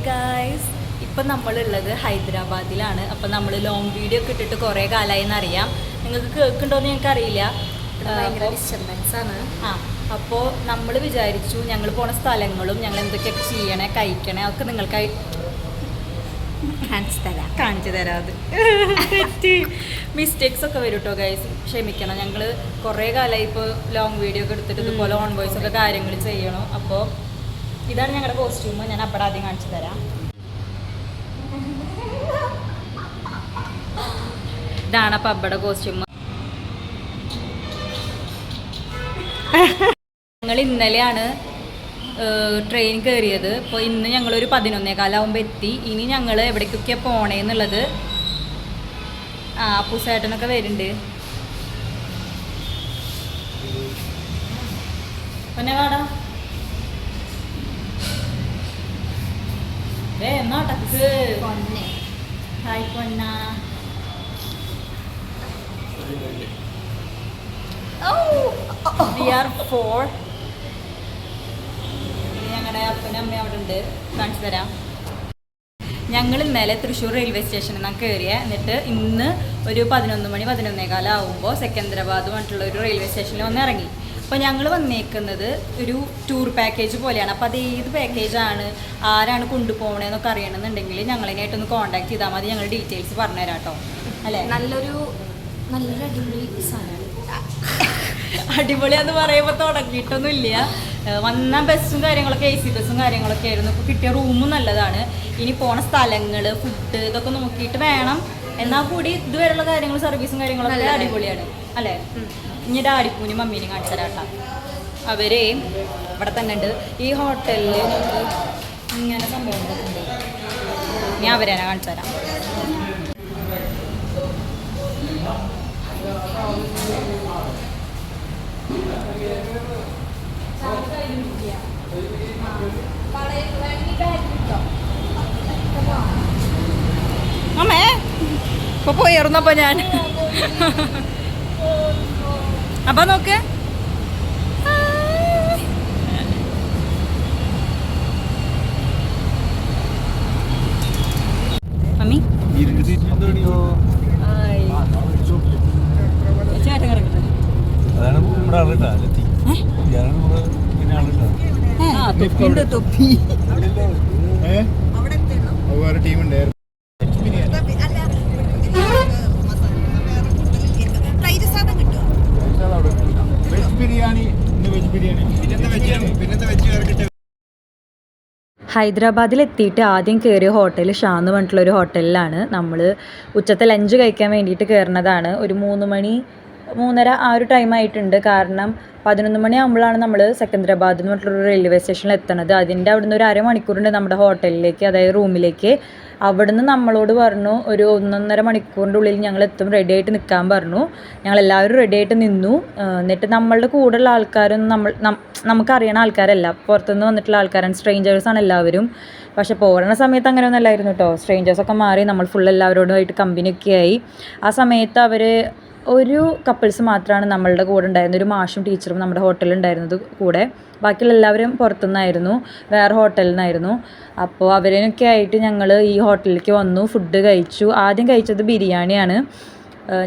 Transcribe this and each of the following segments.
Guys, ഇപ്പം നമ്മളുള്ളത് ഹൈദരാബാദിലാണ്. അപ്പം നമ്മൾ ലോങ് വീഡിയോ ഒക്കെ ഇട്ടിട്ട് കുറേ കാലമായി എന്നറിയാം. നിങ്ങൾക്ക് കേൾക്കുന്നുണ്ടോയെന്ന് ഞങ്ങൾക്കറിയില്ല, ഭയങ്കര ഡിസ്റ്റർബൻസ് ആണ്. അപ്പോൾ നമ്മൾ വിചാരിച്ചു ഞങ്ങൾ പോണ സ്ഥലങ്ങളും ഞങ്ങൾ എന്തൊക്കെയൊക്കെ ചെയ്യണേ കഴിക്കണേ ഒക്കെ നിങ്ങൾക്കായി കാണിച്ചു തരാം. അത് മിസ്റ്റേക്സ് ഒക്കെ വരും കേട്ടോ ഗൈസ്, ക്ഷമിക്കണം. ഞങ്ങൾ കുറേ കാലമായി ഇപ്പോൾ ലോങ് വീഡിയോ ഒക്കെ എടുത്തിട്ട് ഇതുപോലെ ഓൺ വോയിസ് ഒക്കെ കാര്യങ്ങൾ ചെയ്യണം. അപ്പോൾ ഇതാണ് ഞങ്ങളുടെ കോസ്റ്റ്യൂം. ഞാൻ അവിടെ ആദ്യം കാണിച്ചു തരാം. ഇതാണ് അപ്പം അബ്ബയുടെ കോസ്റ്റ്യൂം. ഞങ്ങൾ ഇന്നലെയാണ് ട്രെയിൻ കയറിയത്. ഇപ്പോൾ ഇന്ന് ഞങ്ങളൊരു 11:15 എത്തി. ഇനി ഞങ്ങൾ എവിടേക്കൊക്കെ പോണേന്നുള്ളത് അപ്പൂസേട്ടനൊക്കെ വരുന്നുണ്ട്. പിന്നെ കാടാ നാട്ടക്ക് ഹായ് പൊന്ന. We are 4. ഞങ്ങളുടെ അപ്പനും അമ്മയും അവിടെ ഉണ്ട്, കാണിച്ചു തരാം. ഞങ്ങൾ ഇന്നലെ തൃശ്ശൂർ റെയിൽവേ സ്റ്റേഷനിൽ നിന്നാണ് കയറിയത്. എന്നിട്ട് ഇന്ന് ഒരു 11:15 ആകുമ്പോൾ സെക്കന്ദരാബാദ് പറഞ്ഞിട്ടുള്ള ഒരു റെയിൽവേ സ്റ്റേഷനിൽ വന്ന് ഇറങ്ങി. അപ്പോൾ ഞങ്ങൾ വന്നേക്കുന്നത് ഒരു ടൂർ പാക്കേജ് പോലെയാണ്. അപ്പോൾ അത് ഏത് പാക്കേജാണ്, ആരാണ് കൊണ്ടുപോകണേന്നൊക്കെ അറിയണമെന്നുണ്ടെങ്കിൽ ഞങ്ങളതിനായിട്ടൊന്ന് കോൺടാക്ട് ചെയ്താൽ മതി. ഞങ്ങൾ ഡീറ്റെയിൽസ് പറഞ്ഞുതരാം കേട്ടോ. അല്ലേ, നല്ലൊരു അടിപൊളി സാധനമാണ്. അടിപൊളിയാന്ന് പറയുമ്പോൾ തുടങ്ങിയിട്ടൊന്നുമില്ല. വന്ന ബസ്സും കാര്യങ്ങളൊക്കെ AC ബസ്സും കാര്യങ്ങളൊക്കെ ആയിരുന്നു. ഇപ്പോൾ കിട്ടിയ റൂമും നല്ലതാണ്. ഇനി പോണ സ്ഥലങ്ങൾ, ഫുഡ് ഇതൊക്കെ നോക്കിയിട്ട് വേണം. എന്നാൽ കൂടി ഇതുവരെയുള്ള കാര്യങ്ങൾ, സർവീസും കാര്യങ്ങളൊക്കെ അടിപൊളിയാണ് അല്ലേ. ഇനി ഡാഡിപ്പൂനും മമ്മീനും കാണിച്ചു തരാം കേട്ടോ. അവർ ഇവിടെ തന്നെ ഉണ്ട്. ഈ ഹോട്ടലിൽ ഇങ്ങനെ സംഭവങ്ങളൊക്കെ ഉണ്ട്. ഞാൻ അവരെ കാണിച്ചു തരാം. അമ്മേ ഇപ്പൊ പോയിരുന്നപ്പോ ഞാൻ അപ്പൊ നോക്ക് മമ്മി ചേട്ടൻ കിടക്കുന്നത് തൊപ്പി ഹൈദരാബാദിൽ എത്തിയിട്ട് ആദ്യം കയറിയ ഹോട്ടൽ ഷാ എന്ന് പറഞ്ഞിട്ടുള്ള ഒരു ഹോട്ടലിലാണ്. നമ്മൾ ഉച്ചത്തെ ലഞ്ച് കഴിക്കാൻ വേണ്ടിയിട്ട് കയറുന്നതാണ്. ഒരു 3 മണി 3:30 ആ ഒരു ടൈം ആയിട്ടുണ്ട്. കാരണം 11 മണിയാകുമ്പോഴാണ് നമ്മൾ സെക്കന്ദരാബാദ് എന്ന് പറഞ്ഞിട്ടുള്ള റെയിൽവേ സ്റ്റേഷനിൽ എത്തണത്. അതിൻ്റെ അവിടുന്ന് ഒരു അരമണിക്കൂറുണ്ട് നമ്മുടെ ഹോട്ടലിലേക്ക്, അതായത് റൂമിലേക്ക്. അവിടുന്ന് നമ്മളോട് പറഞ്ഞു ഒരു 1.5 മണിക്കൂറിൻ്റെ ഉള്ളിൽ ഞങ്ങൾ എത്തും, റെഡി ആയിട്ട് നിൽക്കാൻ പറഞ്ഞു. ഞങ്ങളെല്ലാവരും റെഡി ആയിട്ട് നിന്നു. എന്നിട്ട് നമ്മളുടെ കൂടെയുള്ള ആൾക്കാരൊന്നും നമുക്കറിയണ ആൾക്കാരല്ല, പുറത്തുനിന്ന് വന്നിട്ടുള്ള ആൾക്കാരാണ്, സ്ട്രേഞ്ചേഴ്സാണ് എല്ലാവരും. പക്ഷെ പോരണ സമയത്ത് അങ്ങനെയൊന്നും അല്ലായിരുന്നു കേട്ടോ. സ്ട്രേഞ്ചേഴ്സൊക്കെ മാറി നമ്മൾ ഫുൾ എല്ലാവരോടുമായിട്ട് കമ്പനിയൊക്കെ ആയി. ആ സമയത്ത് അവർ ഒരു കപ്പിൾസ് മാത്രമാണ് നമ്മളുടെ കൂടെ ഉണ്ടായിരുന്നത്. ഒരു മാഷും ടീച്ചറും നമ്മുടെ ഹോട്ടലിൽ ഉണ്ടായിരുന്നത് കൂടെ. ബാക്കിയുള്ള എല്ലാവരും പുറത്തുനിന്നായിരുന്നു, വേറെ ഹോട്ടലിൽ നിന്നായിരുന്നു. അപ്പോൾ അവരൊക്കെ ആയിട്ട് ഞങ്ങൾ ഈ ഹോട്ടലിലേക്ക് വന്നു, ഫുഡ് കഴിച്ചു. ആദ്യം കഴിച്ചത് ബിരിയാണിയാണ്.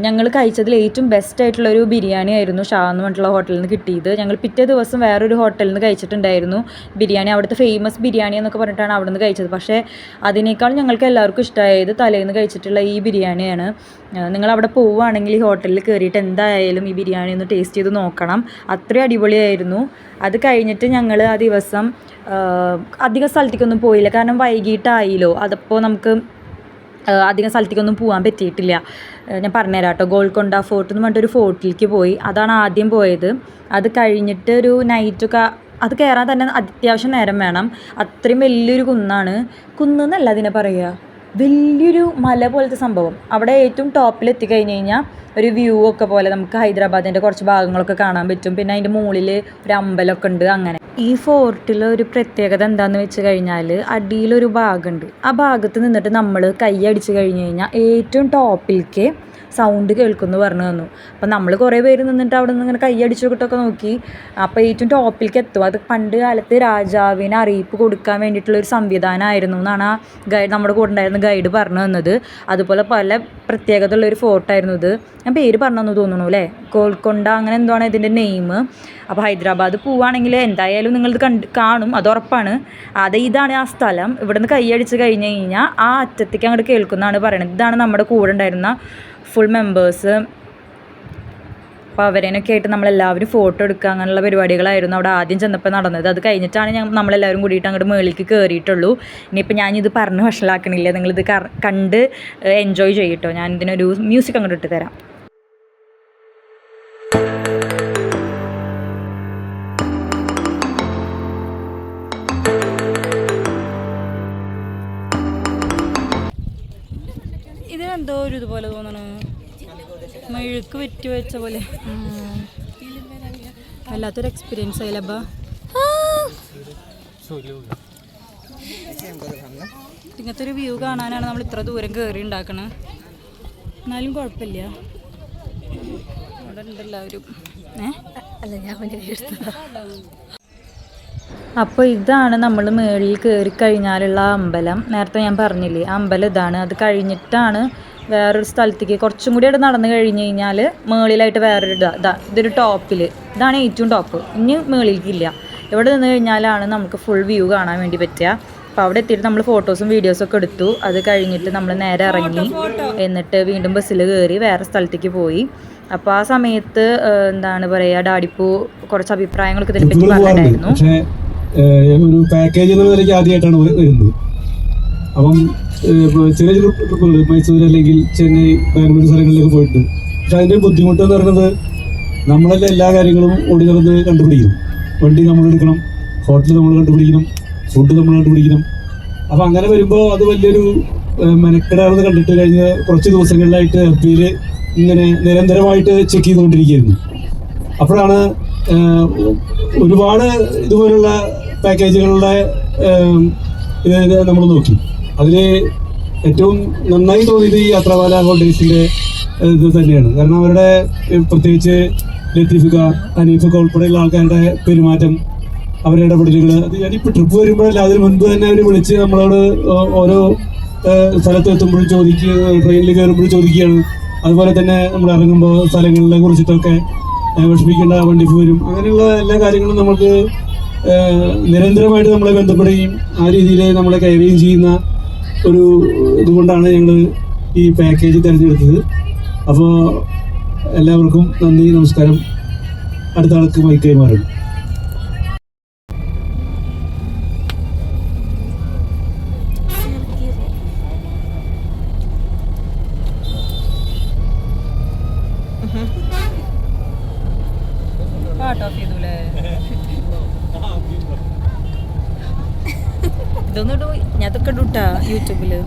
ഞങ്ങൾ കഴിച്ചതിൽ ഏറ്റവും ബെസ്റ്റ് ആയിട്ടുള്ളൊരു ബിരിയാണി ആയിരുന്നു ഷാ എന്ന് പറഞ്ഞിട്ടുള്ള ഹോട്ടലിൽ നിന്ന് കിട്ടിയത്. ഞങ്ങൾ പിറ്റേ ദിവസം വേറൊരു ഹോട്ടലിൽ നിന്ന് കഴിച്ചിട്ടുണ്ടായിരുന്നു ബിരിയാണി. അവിടുത്തെ ഫേമസ് ബിരിയാണി എന്നൊക്കെ പറഞ്ഞിട്ടാണ് അവിടെ നിന്ന് കഴിച്ചത്. പക്ഷേ അതിനേക്കാൾ ഞങ്ങൾക്ക് എല്ലാവർക്കും ഇഷ്ടമായത് തലേന്ന് കഴിച്ചിട്ടുള്ള ഈ ബിരിയാണിയാണ്. നിങ്ങളവിടെ പോവുകയാണെങ്കിൽ ഈ ഹോട്ടലിൽ കയറിയിട്ട് എന്തായാലും ഈ ബിരിയാണി ഒന്ന് ടേസ്റ്റ് ചെയ്ത് നോക്കണം. അത്രയും അടിപൊളിയായിരുന്നു. അത് കഴിഞ്ഞിട്ട് ഞങ്ങൾ ആ ദിവസം അധികം സ്ഥലത്തേക്കൊന്നും പോയില്ല, കാരണം വൈകിട്ടായില്ലോ. അതപ്പോൾ നമുക്ക് അധികം സ്ഥലത്തേക്കൊന്നും പോകാൻ പറ്റിയിട്ടില്ല. ഞാൻ പറഞ്ഞുതരാം കേട്ടോ. ഗോൾക്കൊണ്ട ഫോർട്ട് എന്ന് പറഞ്ഞിട്ടൊരു ഫോർട്ടിലേക്ക് പോയി. അതാണ് ആദ്യം പോയത്. അത് കഴിഞ്ഞിട്ട് ഒരു നൈറ്റൊക്കെ, അത് കയറാൻ തന്നെ അത്യാവശ്യം നേരം വേണം. അത്രയും വലിയൊരു കുന്നെന്നല്ല അതിനെ പറയുക, വലിയൊരു മല പോലത്തെ സംഭവം. അവിടെ ഏറ്റവും ടോപ്പിൽ എത്തിക്കഴിഞ്ഞ് കഴിഞ്ഞാൽ ഒരു വ്യൂ ഒക്കെ പോലെ നമുക്ക് ഹൈദരാബാദിൻ്റെ കുറച്ച് ഭാഗങ്ങളൊക്കെ കാണാൻ പറ്റും. പിന്നെ അതിൻ്റെ മുകളിൽ ഒരു അമ്പലമൊക്കെ ഉണ്ട്. അങ്ങനെ ഈ ഫോർട്ടിൽ ഒരു പ്രത്യേകത എന്താണെന്ന് വെച്ച് കഴിഞ്ഞാൽ അടിയിലൊരു ഭാഗമുണ്ട്. ആ ഭാഗത്ത് നിന്നിട്ട് നമ്മൾ കൈ അടിച്ച് കഴിഞ്ഞ് കഴിഞ്ഞാൽ ഏറ്റവും ടോപ്പിലേക്ക് സൗണ്ട് കേൾക്കുമെന്ന് പറഞ്ഞു തന്നു. അപ്പം നമ്മൾ കുറേ പേര് നിന്നിട്ട് അവിടെ നിന്ന് ഇങ്ങനെ കൈയടിച്ചിട്ടൊക്കെ നോക്കി. അപ്പോൾ ഏറ്റവും ടോപ്പിലേക്ക് എത്തും. അത് പണ്ട് കാലത്ത് രാജാവിന് അറിയിപ്പ് കൊടുക്കാൻ വേണ്ടിയിട്ടുള്ളൊരു സംവിധാനമായിരുന്നു എന്നാണ് ആ ഗൈഡ്, നമ്മുടെ കൂടെ ഉണ്ടായിരുന്ന ഗൈഡ് പറഞ്ഞു തന്നത്. അതുപോലെ പല പ്രത്യേകത ഉള്ളൊരു ഫോർട്ട് ആയിരുന്നു ഇത്. ഞാൻ പേര് പറഞ്ഞു തോന്നുന്നു അല്ലേ, ഗോൽക്കൊണ്ട അങ്ങനെ എന്തോ ആണ് ഇതിൻ്റെ നെയിം. അപ്പോൾ ഹൈദരാബാദ് പോവുകയാണെങ്കിൽ എന്തായാലും നിങ്ങളിത് കാണും, അത് ഉറപ്പാണ്. ഇതാണ് ആ സ്ഥലം. ഇവിടെ നിന്ന് കൈയടിച്ച് കഴിഞ്ഞ് കഴിഞ്ഞാൽ ആ അറ്റത്തേക്ക് അങ്ങോട്ട് കേൾക്കുന്നതാണ് പറയുന്നത്. ഇതാണ് നമ്മുടെ കൂടെ ഉണ്ടായിരുന്ന ഫുൾ മെമ്പേഴ്സ്. അപ്പോൾ അവരേനൊക്കെ ആയിട്ട് നമ്മളെല്ലാവരും ഫോട്ടോ എടുക്കുക അങ്ങനെയുള്ള പരിപാടികളായിരുന്നു അവിടെ ആദ്യം ചെന്നപ്പോൾ നടന്നത്. അത് കഴിഞ്ഞിട്ടാണ് നമ്മളെല്ലാവരും കൂടിയിട്ട് അങ്ങോട്ട് മുകളിലേക്ക് കയറിയിട്ടുള്ളൂ. ഇനിയിപ്പോൾ ഞാനിത് പറഞ്ഞ് വഷളാക്കണില്ല, നിങ്ങളിത് കണ്ട് എൻജോയ് ചെയ്യട്ടോ. ഞാൻ ഇതിനൊരു മ്യൂസിക് അങ്ങോട്ട് ഇട്ട് തരാം. ഇതിനെന്തോ ഒരു ഇതുപോലെ തോന്നണ, മെഴുക്ക് വെറ്റി വെച്ച പോലെ. വല്ലാത്തൊരു എക്സ്പീരിയൻസ് ആയില്ലബ്ബ. ഇങ്ങനത്തെ ഒരു വ്യൂ കാണാനാണ് നമ്മൾ ഇത്ര ദൂരം കയറി ഉണ്ടാക്കണത്. എന്നാലും കുഴപ്പമില്ല, അവിടെ ഉണ്ടെല്ലാവരും. അല്ല, ഞാൻ അപ്പോൾ ഇതാണ് നമ്മൾ മുകളിൽ കയറി കഴിഞ്ഞാലുള്ള അമ്പലം. നേരത്തെ ഞാൻ പറഞ്ഞില്ലേ, അമ്പലം ഇതാണ്. അത് കഴിഞ്ഞിട്ടാണ് വേറൊരു സ്ഥലത്തേക്ക് കുറച്ചും കൂടി അവിടെ നടന്നു കഴിഞ്ഞ് കഴിഞ്ഞാൽ മുകളിലായിട്ട് വേറൊരു ഇതൊരു ടോപ്പിൽ, ഇതാണ് ഏറ്റവും ടോപ്പ്. ഇനി മുകളിലേക്കില്ല. ഇവിടെ നിന്ന് കഴിഞ്ഞാലാണ് നമുക്ക് ഫുൾ വ്യൂ കാണാൻ വേണ്ടി പറ്റുക. അപ്പോൾ അവിടെ എത്തിയിട്ട് നമ്മൾ ഫോട്ടോസും വീഡിയോസൊക്കെ എടുത്തു. അത് കഴിഞ്ഞിട്ട് നമ്മൾ നേരെ ഇറങ്ങി, എന്നിട്ട് വീണ്ടും ബസ്സിൽ കയറി വേറെ സ്ഥലത്തേക്ക് പോയി. അപ്പോൾ ആ സമയത്ത് എന്താണ് പറയുക, ഡാഡിപ്പൂ കുറച്ച് അഭിപ്രായങ്ങളൊക്കെ ഇതിനെപ്പറ്റി പറഞ്ഞിട്ടുണ്ടായിരുന്നു. ഒരു പാക്കേജ് എന്ന നിലയ്ക്ക് ആദ്യമായിട്ടാണ് വരുന്നത്. അപ്പം ചെറിയ ചെറിയ ട്രിപ്പുകൾ മൈസൂർ അല്ലെങ്കിൽ ചെന്നൈ, ബാംഗ്ലൂർ സ്ഥലങ്ങളിലേക്ക് പോയിട്ടുണ്ട്. പക്ഷെ അതിൻ്റെ ബുദ്ധിമുട്ട് എന്ന് പറയുന്നത് നമ്മളെല്ലാം എല്ലാ കാര്യങ്ങളും ഓടി നടന്ന് കണ്ടുപിടിക്കണം. വണ്ടി നമ്മൾ എടുക്കണം, ഹോട്ടൽ നമ്മൾ കണ്ടുപിടിക്കണം, ഫുഡ് നമ്മൾ കണ്ടുപിടിക്കണം. അപ്പം അങ്ങനെ വരുമ്പോൾ അത് വലിയൊരു മെനക്കെടാണെന്ന് കണ്ടിട്ട് കഴിഞ്ഞ കുറച്ച് ദിവസങ്ങളിലായിട്ട് FBയിൽ ഇങ്ങനെ നിരന്തരമായിട്ട് ചെക്ക് ചെയ്തുകൊണ്ടിരിക്കുകയായിരുന്നു. അപ്പോഴാണ് ഒരുപാട് ഇതുപോലുള്ള പാക്കേജുകളുടെ ഇത് നമ്മൾ നോക്കി. അതിൽ ഏറ്റവും നന്നായി തോന്നിയത് ഈ യാത്രാപാല ഹോൾഡേഴ്സിൻ്റെ ഇത് തന്നെയാണ്. കാരണം അവരുടെ പ്രത്യേകിച്ച് ലത്തീഫിക്ക, ഹനീഫക്ക ഉൾപ്പെടെയുള്ള ആൾക്കാരുടെ പെരുമാറ്റം, അവരുടെ ഇടപെടലുകൾ, അത് ഞാനിപ്പോൾ ട്രിപ്പ് വരുമ്പോഴല്ല, അതിന് മുൻപ് തന്നെ അവർ വിളിച്ച് നമ്മളോട് ഓരോ സ്ഥലത്ത് എത്തുമ്പോഴും ചോദിക്കുക, ട്രെയിനിൽ കയറുമ്പോഴും ചോദിക്കുകയാണ്. അതുപോലെ തന്നെ നമ്മൾ ഇറങ്ങുമ്പോൾ സ്ഥലങ്ങളെ കുറിച്ചിട്ടൊക്കെ വിഷമിക്കേണ്ട, വണ്ടി വരും, അങ്ങനെയുള്ള എല്ലാ കാര്യങ്ങളും നമുക്ക് നിരന്തരമായിട്ട് നമ്മളെ ബന്ധപ്പെടുകയും ആ രീതിയിൽ നമ്മളെ കൈകാര്യം ചെയ്യുന്ന ഒരു ഇതുകൊണ്ടാണ് ഞങ്ങൾ ഈ പാക്കേജ് തിരഞ്ഞെടുത്തത്. അപ്പോൾ എല്ലാവർക്കും നന്ദി, നമസ്കാരം. അടുത്ത ആൾക്ക് മൈക്ക് കൈമാറും. ഇതൊന്നും ഞാൻ ഇതൊക്കെ ഇട്ടാ യൂട്യൂബില്.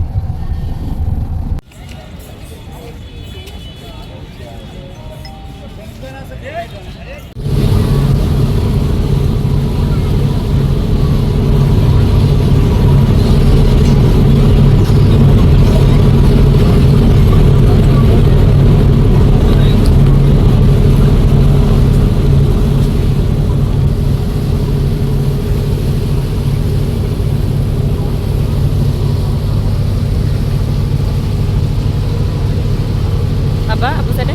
Apa sana?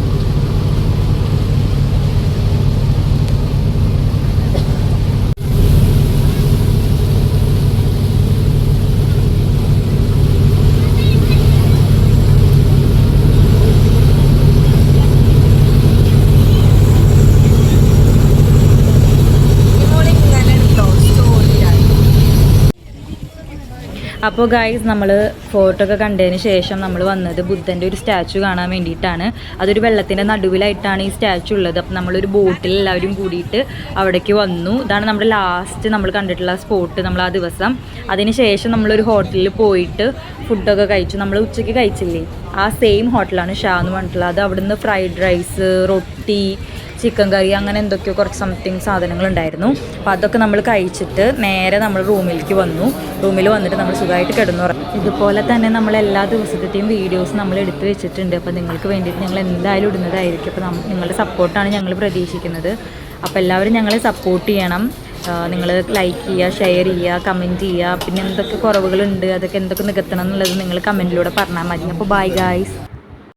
അപ്പോൾ ഗൈസ്, നമ്മൾ ഫോട്ടോ ഒക്കെ കണ്ടതിന് ശേഷം നമ്മൾ വന്നത് ബുദ്ധൻ്റെ ഒരു സ്റ്റാച്ചു കാണാൻ വേണ്ടിയിട്ടാണ്. അതൊരു വെള്ളത്തിൻ്റെ നടുവിലായിട്ടാണ് ഈ സ്റ്റാച്ചു ഉള്ളത്. അപ്പോൾ നമ്മളൊരു ബോട്ടിൽ എല്ലാവരും കൂടിയിട്ട് അവിടേക്ക് വന്നു. ഇതാണ് നമ്മുടെ ലാസ്റ്റ് നമ്മൾ കണ്ടിട്ടുള്ള സ്പോട്ട് നമ്മൾ ആ ദിവസം. അതിന് ശേഷം നമ്മളൊരു ഹോട്ടലിൽ പോയിട്ട് ഫുഡൊക്കെ കഴിച്ചു. നമ്മൾ ഉച്ചയ്ക്ക് കഴിച്ചില്ലേ, ആ സെയിം ഹോട്ടലാണ് ഷാ എന്ന് പറഞ്ഞിട്ടുള്ളത്. അത് അവിടുന്ന് ഫ്രൈഡ് റൈസ്, റൊട്ടി, ചിക്കൻ കറി അങ്ങനെ എന്തൊക്കെയോ കുറച്ച് സംതിങ് സാധനങ്ങളുണ്ടായിരുന്നു. അപ്പോൾ അതൊക്കെ നമ്മൾ കഴിച്ചിട്ട് നേരെ നമ്മൾ റൂമിലേക്ക് വന്നു. റൂമിൽ വന്നിട്ട് നമ്മൾ സുഖമായിട്ട് കിടന്നുറങ്ങി. ഇതുപോലെ തന്നെ നമ്മൾ എല്ലാ ദിവസത്തെയും വീഡിയോസ് നമ്മൾ എടുത്ത് വെച്ചിട്ടുണ്ട്. അപ്പോൾ നിങ്ങൾക്ക് വേണ്ടിയിട്ട് ഞങ്ങൾ എന്തായാലും ഇടുന്നതായിരിക്കും. അപ്പോൾ നിങ്ങളുടെ സപ്പോർട്ടാണ് ഞങ്ങൾ പ്രതീക്ഷിക്കുന്നത്. അപ്പോൾ എല്ലാവരും ഞങ്ങളെ സപ്പോർട്ട് ചെയ്യണം. നിങ്ങൾ ലൈക്ക് ചെയ്യുക, ഷെയർ ചെയ്യുക, കമൻറ്റ് ചെയ്യുക. പിന്നെ എന്തൊക്കെ കുറവുകളുണ്ട്, അതൊക്കെ എന്തൊക്കെ നികത്തണം എന്നുള്ളത് നിങ്ങൾ കമൻറ്റിലൂടെ പറഞ്ഞാൽ മതി. അപ്പോൾ ബൈ ഗായ്സ്.